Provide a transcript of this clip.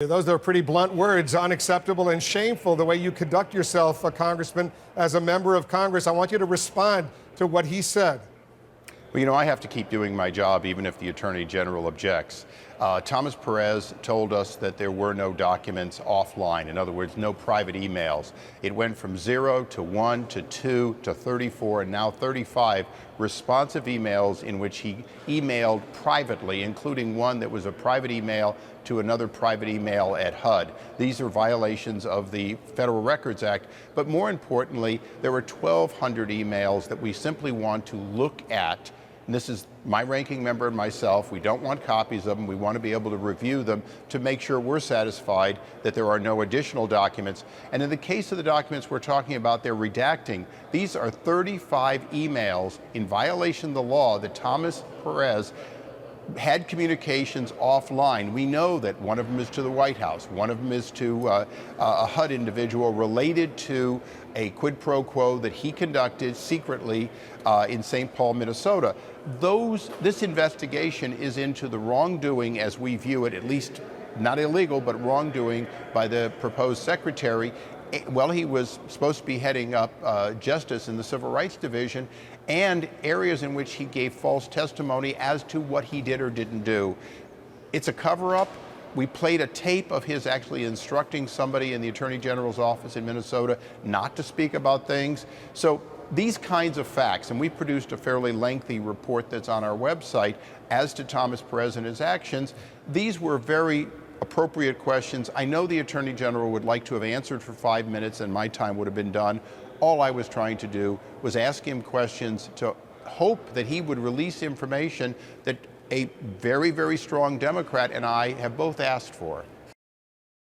Those are pretty blunt words, unacceptable and shameful, the way you conduct yourself, Congressman, as a member of Congress. I want you to respond to what he said. Well, I have to keep doing my job even if the Attorney General objects. Thomas Perez told us that there were no documents offline. In other words, no private emails. It went from 0 to 1 to 2 to 34 and now 35 responsive emails in which he emailed privately, including one that was a private email to another private email at HUD. These are violations of the Federal Records Act, but more importantly, there were 1,200 emails that we simply want to look at. And this is my ranking member and myself. We don't want copies of them. We want to be able to review them to make sure we're satisfied that there are no additional documents. And in the case of the documents we're talking about, they're redacting. These are 35 emails in violation of the law that Thomas Perez had communications offline. We know that one of them is to the White House, one of them is to a HUD individual related to a quid pro quo that he conducted secretly in St. Paul, Minnesota. This investigation is into the wrongdoing, as we view it, at least not illegal, but wrongdoing by the proposed secretary. Well, he was supposed to be heading up justice in the Civil Rights Division, and areas in which he gave false testimony as to what he did or didn't do. It's a cover-up. We played a tape of his actually instructing somebody in the Attorney General's office in Minnesota not to speak about things. So these kinds of facts, and we produced a fairly lengthy report that's on our website as to Thomas Perez and his actions, these were very appropriate questions. I know the Attorney General would like to have answered for 5 minutes and my time would have been done. All I was trying to do was ask him questions to hope that he would release information that a very, very strong Democrat and I have both asked for.